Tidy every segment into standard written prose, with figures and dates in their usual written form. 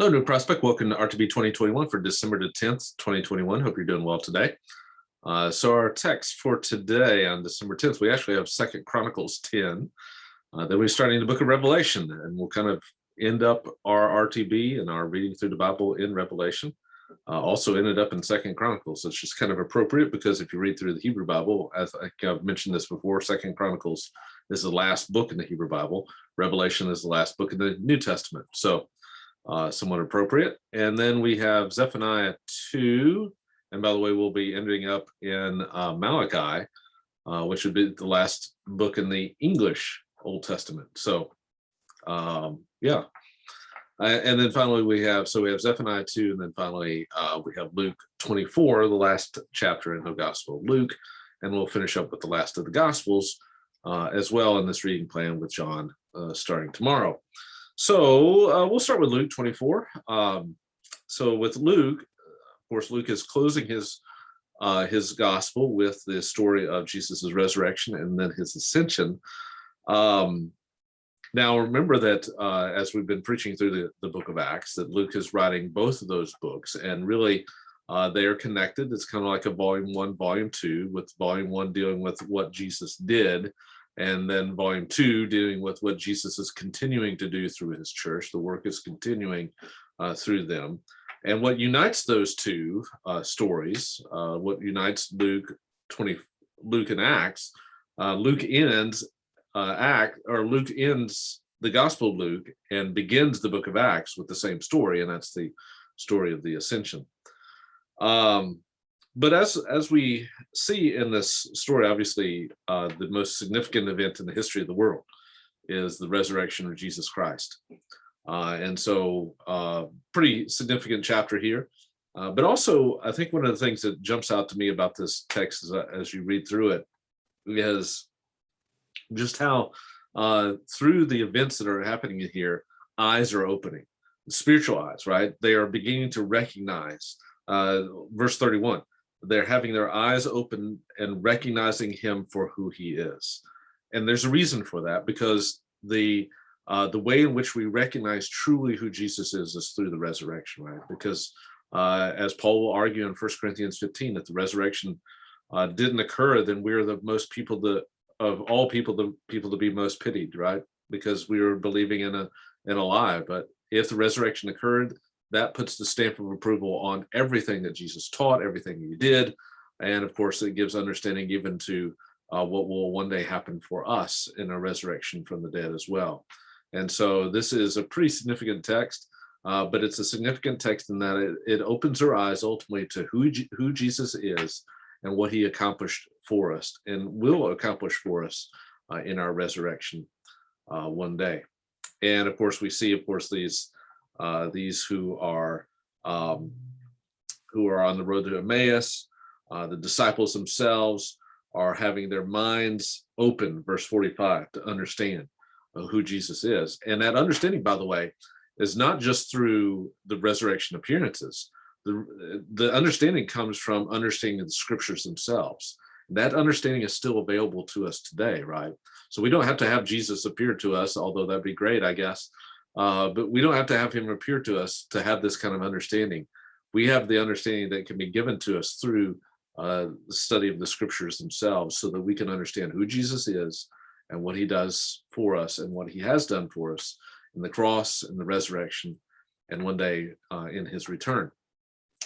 Hello, New Prospect. Welcome to RTB 2021 for December the 10th, 2021. Hope you're doing well today. So our text for today on December 10th, we actually have 2 Chronicles 10. Then we're starting the book of Revelation, and we'll kind of end up our RTB and our reading through the Bible in Revelation. Also ended up in 2 Chronicles. It's just kind of appropriate because if you read through the Hebrew Bible, as I've mentioned this before, 2 Chronicles is the last book in the Hebrew Bible. Revelation is the last book in the New Testament. So somewhat appropriate. And then we have Zephaniah 2. And by the way, we'll be ending up in Malachi, which would be the last book in the English Old Testament. So, yeah. And then finally we have Zephaniah 2, and then finally we have Luke 24, the last chapter in the Gospel of Luke. And we'll finish up with the last of the Gospels as well in this reading plan with John starting tomorrow. So we'll start with Luke 24. So with Luke, of course, Luke is closing his gospel with the story of Jesus's resurrection and then his ascension. Now, remember that as we've been preaching through the book of Acts, that Luke is writing both of those books, and really they are connected. It's kind of like a volume 1, volume 2, with volume 1 dealing with what Jesus did, and then volume 2 dealing with what Jesus is continuing to do through his church. The work is continuing through them. And what unites those two stories, what unites Luke and Acts, Luke ends the Gospel of Luke and begins the book of Acts with the same story, and that's the story of the ascension. But as we see in this story, obviously, the most significant event in the history of the world is the resurrection of Jesus Christ. And so pretty significant chapter here. But also, I think one of the things that jumps out to me about this text is, as you read through it, is just how through the events that are happening in here, eyes are opening, spiritual eyes, right? They are beginning to recognize, verse 31, they're having their eyes open and recognizing him for who he is. And there's a reason for that, because the way in which we recognize truly who Jesus is through the resurrection, right? Because as Paul will argue in 1 Corinthians 15, if the resurrection didn't occur, then we're the most people of all people, the people to be most pitied, right? Because we were believing in a lie. But if the resurrection occurred, that puts the stamp of approval on everything that Jesus taught, everything he did. And of course, it gives understanding even to what will one day happen for us in a resurrection from the dead as well. And so this is a pretty significant text, but it's a significant text in that it opens our eyes ultimately to who Jesus is and what he accomplished for us and will accomplish for us in our resurrection one day. And of course, we see, of course, these who are on the road to Emmaus, the disciples themselves are having their minds open, verse 45, to understand who Jesus is. And that understanding, by the way, is not just through the resurrection appearances. The understanding comes from understanding the scriptures themselves. That understanding is still available to us today, right? So we don't have to have Jesus appear to us, although that'd be great, I guess. But we don't have to have him appear to us to have this kind of understanding. We have the understanding that can be given to us through the study of the scriptures themselves, so that we can understand who Jesus is and what he does for us and what he has done for us in the cross and the resurrection and one day in his return.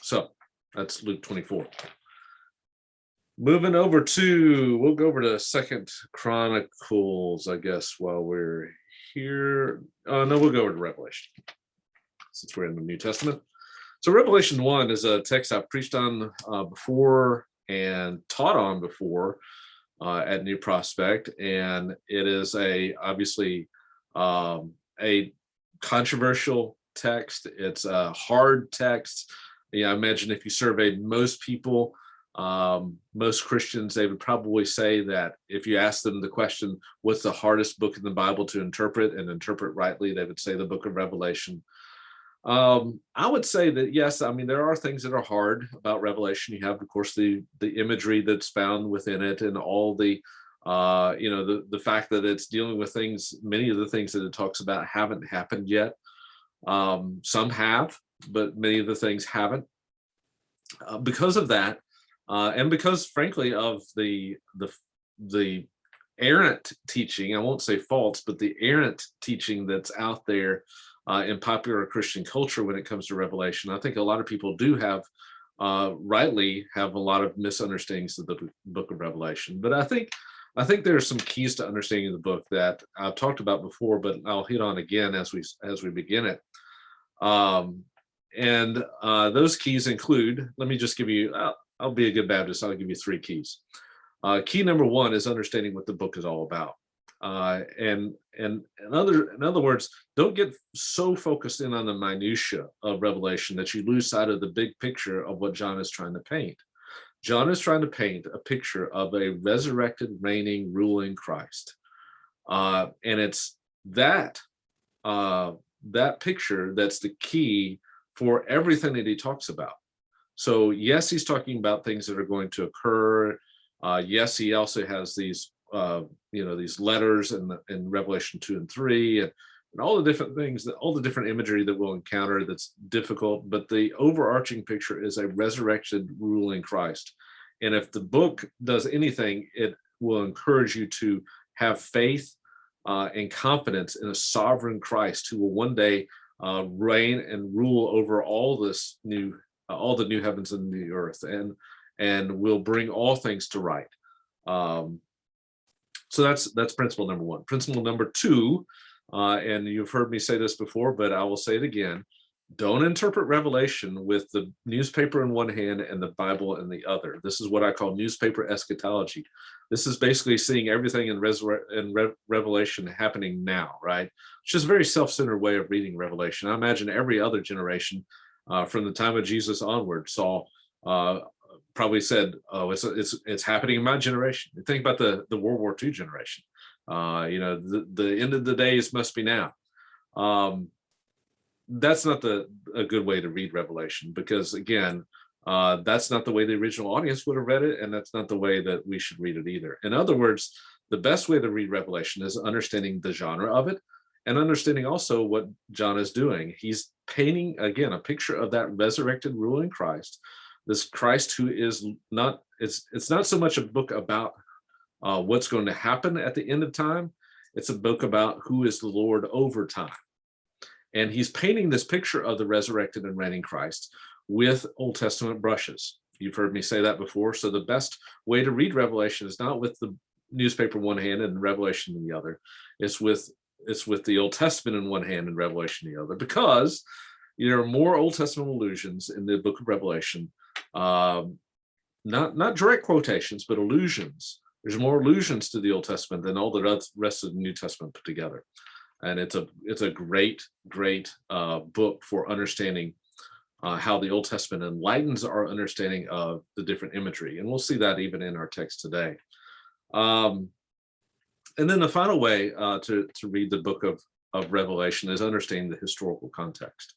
So that's Luke 24. We'll go over to 2 Chronicles, I guess, while we're here. No, we'll go over to Revelation, since we're in the New Testament. So Revelation 1 is a text I've preached on before and taught on before at New Prospect, and it is obviously a controversial text. It's a hard text. I imagine if you surveyed most people, most Christians, they would probably say that if you ask them the question, what's the hardest book in the Bible to interpret and interpret rightly, they would say the book of Revelation. I would say that, yes, I mean, there are things that are hard about Revelation. You have, of course, the imagery that's found within it, and all the fact that it's dealing with things, many of the things that it talks about haven't happened yet. Some have, but many of the things haven't. Because of that, and because, frankly, of the errant teaching, I won't say false, but the errant teaching that's out there in popular Christian culture when it comes to Revelation, I think a lot of people do have, rightly, have a lot of misunderstandings of the book of Revelation. But I think there are some keys to understanding the book that I've talked about before, but I'll hit on again as we begin it. And those keys include, let me just give you, I'll be a good Baptist, I'll give you 3 keys. Key number 1 is understanding what the book is all about. And in other words, don't get so focused in on the minutia of Revelation that you lose sight of the big picture of what John is trying to paint. John is trying to paint a picture of a resurrected, reigning, ruling Christ. And it's that picture that's the key for everything that he talks about. So yes, he's talking about things that are going to occur. Yes, he also has these these letters in Revelation 2 and 3, and all the different things, all the different imagery that we'll encounter that's difficult. But the overarching picture is a resurrected, ruling Christ. And if the book does anything, it will encourage you to have faith and confidence in a sovereign Christ who will one day reign and rule over all the new heavens and the earth, and will bring all things to right. So that's principle number 1. Principle number 2, and you've heard me say this before, but I will say it again: don't interpret Revelation with the newspaper in one hand and the Bible in the other. This is what I call newspaper eschatology. This is basically seeing everything in Revelation happening now, right? Which is a very self-centered way of reading Revelation. I imagine every other generation from the time of Jesus onward saw, probably said, "Oh, it's happening in my generation." Think about the World War II generation. The end of the days must be now. That's not a good way to read Revelation, because again, that's not the way the original audience would have read it, and that's not the way that we should read it either. In other words, the best way to read Revelation is understanding the genre of it and understanding also what John is doing. He's painting, again, a picture of that resurrected, ruling Christ, this Christ who is not, it's not so much a book about what's going to happen at the end of time. It's a book about who is the Lord over time. And he's painting this picture of the resurrected and reigning Christ with Old Testament brushes. You've heard me say that before. So the best way to read Revelation is not with the newspaper in one hand and Revelation in the other. It's with the Old Testament in one hand and Revelation in the other, because there are more Old Testament allusions in the book of Revelation, not direct quotations, but allusions. There's more allusions to the Old Testament than all the rest of the New Testament put together. And it's a great book for understanding how the Old Testament enlightens our understanding of the different imagery. And we'll see that even in our text today. And then the final way to read the book of Revelation is understanding the historical context.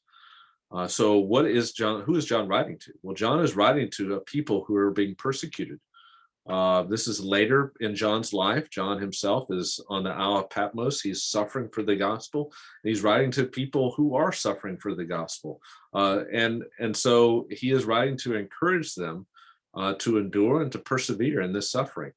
So who is John writing to? Well, John is writing to a people who are being persecuted. This is later in John's life. John himself is on the Isle of Patmos. He's suffering for the gospel. He's writing to people who are suffering for the gospel. And so he is writing to encourage them to endure and to persevere in this suffering.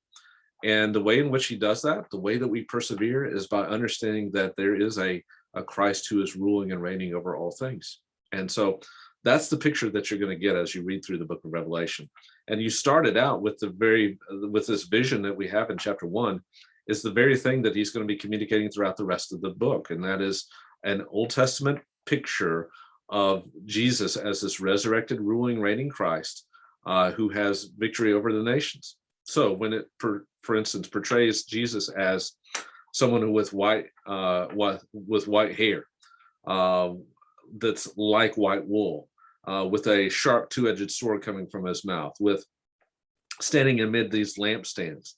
And the way in which he does that, the way that we persevere, is by understanding that there is a Christ who is ruling and reigning over all things. And so that's the picture that you're going to get as you read through the book of Revelation. And you started out with this vision that we have in chapter 1, is the very thing that he's going to be communicating throughout the rest of the book. And that is an Old Testament picture of Jesus as this resurrected, ruling, reigning Christ who has victory over the nations. So when it, for instance, portrays Jesus as someone who with white hair, that's like white wool, with a sharp two-edged sword coming from his mouth, with standing amid these lampstands,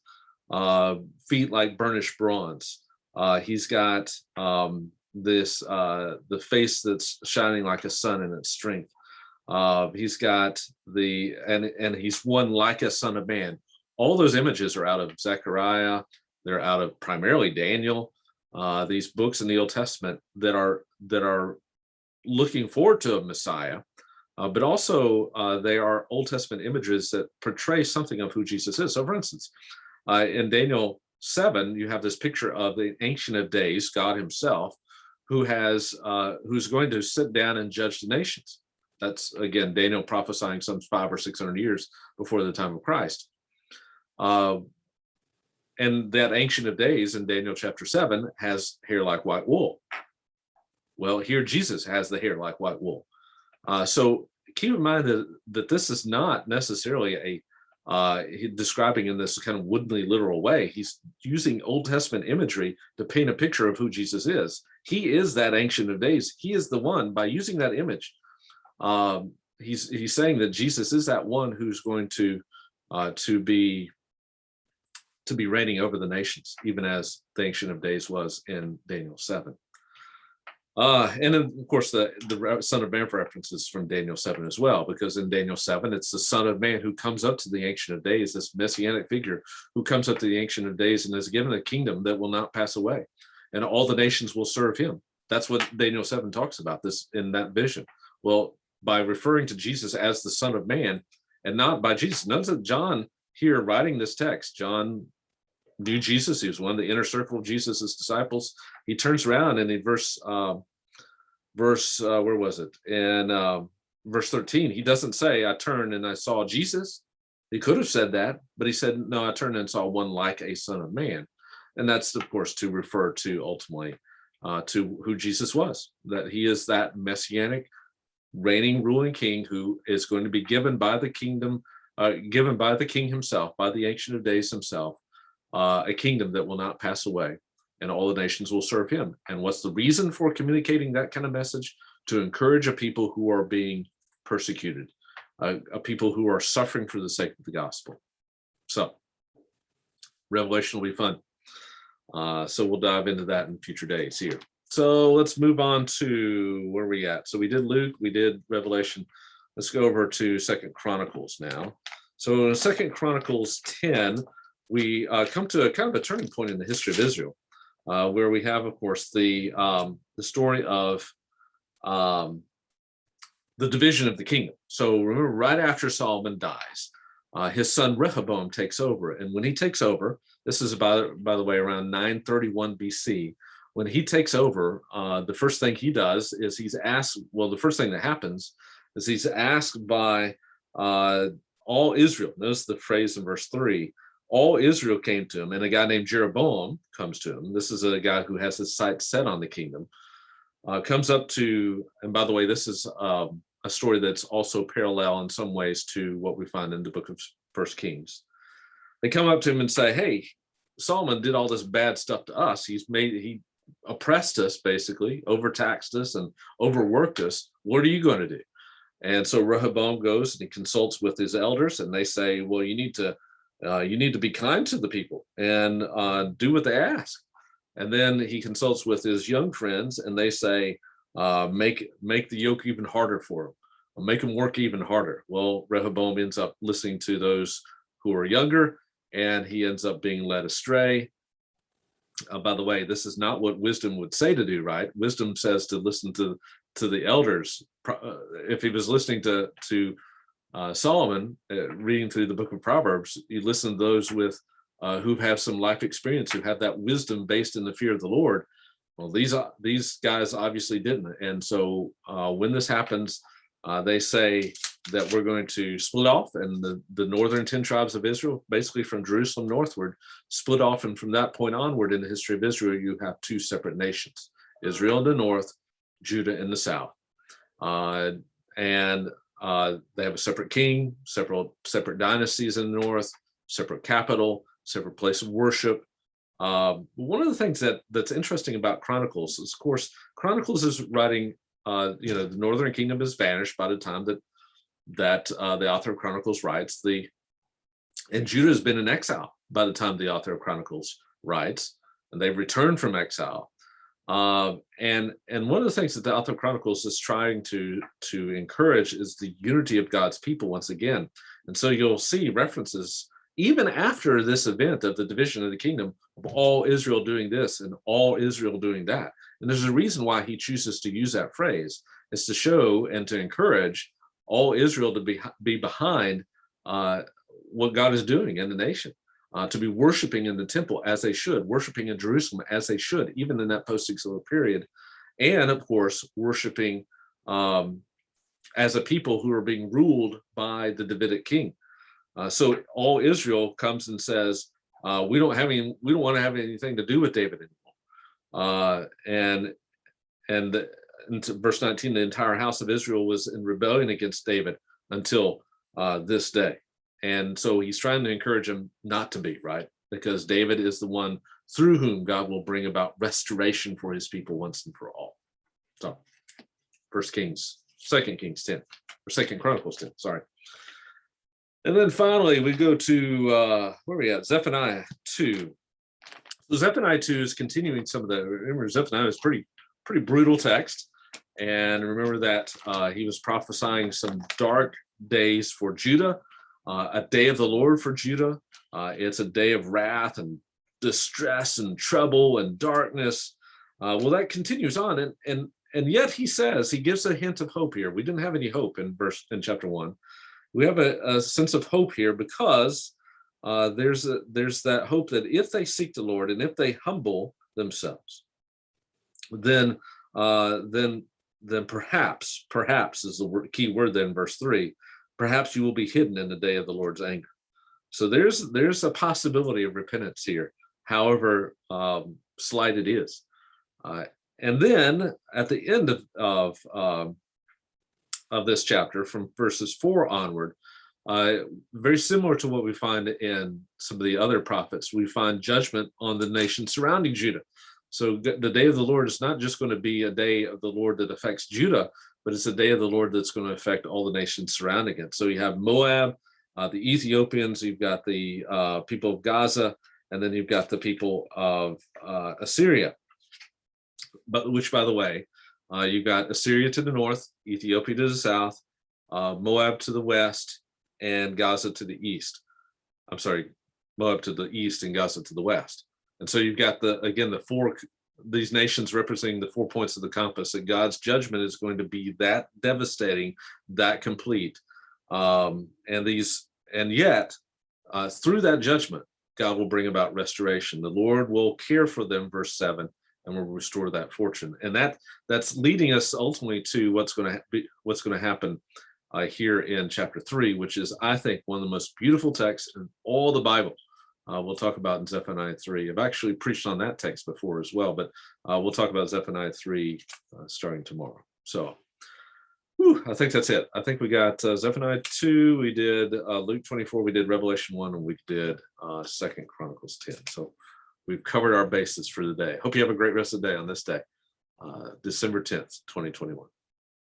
feet like burnished bronze. He's got the face that's shining like a sun in its strength. He's got and he's one like a son of man. All those images are out of Zephaniah. They're out of primarily Daniel. These books in the Old Testament that are looking forward to a Messiah, but also they are Old Testament images that portray something of who Jesus is. So, for instance, in Daniel 7, you have this picture of the Ancient of Days, God Himself, who's going to sit down and judge the nations. That's again Daniel prophesying some 500 or 600 years before the time of Christ. And that Ancient of Days in Daniel chapter 7 has hair like white wool. Well, here Jesus has the hair like white wool. So keep in mind that this is not necessarily describing in this kind of woodenly literal way. He's using Old Testament imagery to paint a picture of who Jesus is. He is that Ancient of Days. He is the one. By using that image, he's saying that Jesus is that one who's going to be reigning over the nations, even as the Ancient of Days was in Daniel 7. And then, of course, the Son of Man references from Daniel 7 as well, because in Daniel 7, it's the Son of Man who comes up to the Ancient of Days, this messianic figure who comes up to the Ancient of Days and is given a kingdom that will not pass away, and all the nations will serve him. That's what Daniel 7 talks about this in that vision. Well, by referring to Jesus as the Son of Man and not by Jesus. Notice that John here writing this text, John knew Jesus. He was one of the inner circle of Jesus's disciples. He turns around and in verse where was it? In verse 13, he doesn't say, I turned and I saw Jesus. He could have said that, but he said, no, I turned and saw one like a Son of Man. And that's, of course, to refer to ultimately to who Jesus was, that he is that messianic, reigning, ruling king who is going to be given by the kingdom, given by the king himself, by the Ancient of Days himself, a kingdom that will not pass away, and all the nations will serve him. And what's the reason for communicating that kind of message? To encourage a people who are being persecuted, a people who are suffering for the sake of the gospel. So Revelation will be fun. So we'll dive into that in future days here. So let's move on to where we at. So we did Luke, we did Revelation. Let's go over to 2 Chronicles now. So in 2 Chronicles 10, we come to a kind of a turning point in the history of Israel, where we have, of course, the story of the division of the kingdom. So remember, right after Solomon dies, his son Rehoboam takes over. And when he takes over, this is about, by the way, around 931 BC. When he takes over, the first thing he does is he's asked, well, the first thing that happens is he's asked by all Israel. Notice the phrase in verse 3, all Israel came to him, and a guy named Jeroboam comes to him. This is a guy who has his sights set on the kingdom, comes up to, and by the way, this is a story that's also parallel in some ways to what we find in the book of 1 Kings. They come up to him and say, hey, Solomon did all this bad stuff to us. He oppressed us, basically, overtaxed us and overworked us. What are you going to do? And so Rehoboam goes and he consults with his elders, and they say, well, you need to be kind to the people and do what they ask. And then he consults with his young friends, and they say, make the yoke even harder for them, make them work even harder. Well, Rehoboam ends up listening to those who are younger, and he ends up being led astray. By the way, this is not what wisdom would say to do, right? Wisdom says to listen to the elders. If he was listening to Solomon, reading through the book of Proverbs, you listen to those with who have some life experience, who have that wisdom based in the fear of the Lord. Well, these guys obviously didn't. And so when this happens, they say that we're going to split off, and the northern 10 tribes of Israel, basically from Jerusalem northward, split off. And from that point onward in the history of Israel, you have two separate nations, Israel in the north, Judah in the south. And they have a separate king, separate dynasties in the north, separate capital, separate place of worship. One of the things that's interesting about Chronicles is, of course, Chronicles is writing, the northern kingdom has vanished by the time that the author of Chronicles writes, and Judah has been in exile by the time the author of Chronicles writes, and they've returned from exile. And one of the things that the author of Chronicles is trying to encourage is the unity of God's people once again. And so you'll see references even after this event of the division of the kingdom, of all Israel doing this and all Israel doing that. And there's a reason why he chooses to use that phrase. It's to show and to encourage all Israel to be behind what God is doing in the nation, to be worshiping in the temple as they should, worshiping in Jerusalem as they should, even in that post-exilic period, and of course, worshiping as a people who are being ruled by the Davidic king. So all Israel comes and says, we don't want to have anything to do with David anymore. And verse 19, the entire house of Israel was in rebellion against David until this day. And so he's trying to encourage them not to be, right? Because David is the one through whom God will bring about restoration for his people once and for all. So 2 Kings 10, or 2 Chronicles 10, sorry. And then finally, we go to, where are we at? Zephaniah 2. So Zephaniah 2 is continuing some of the, remember Zephaniah is pretty brutal text. And remember that he was prophesying some dark days for Judah, a day of the Lord for Judah. It's a day of wrath and distress and trouble and darkness. Well, that continues on. And yet he says, he gives a hint of hope here. We didn't have any hope in chapter 1. We have a sense of hope here because there's that hope that if they seek the Lord and if they humble themselves, then perhaps is the key word there in verse 3, perhaps you will be hidden in the day of the Lord's anger. So there's a possibility of repentance here, however slight it is. And then at the end of this chapter, from verses 4 onward, very similar to what we find in some of the other prophets, we find judgment on the nation surrounding Judah. So the day of the Lord is not just going to be a day of the Lord that affects Judah, but it's a day of the Lord that's going to affect all the nations surrounding it. So you have Moab, the Ethiopians, you've got the people of Gaza, and then you've got the people of Assyria. But which, by the way, you've got Assyria to the north, Ethiopia to the south, Moab to the west, and Gaza to the east. I'm sorry, Moab to the east and Gaza to the west. And so you've got these nations representing the 4 points of the compass, that God's judgment is going to be that devastating, that complete. And yet, through that judgment, God will bring about restoration. The Lord will care for them, verse 7, and will restore that fortune. And that's leading us ultimately to what's going to happen here in chapter 3, which is, I think, one of the most beautiful texts in all the Bible. We'll talk about in Zephaniah 3. I've actually preached on that text before as well, but we'll talk about Zephaniah 3 starting tomorrow. So I think that's it. I think we got Zephaniah 2, we did Luke 24, we did Revelation 1, and we did 2 Chronicles 10. So we've covered our bases for the day. Hope you have a great rest of the day on this day, December 10th, 2021.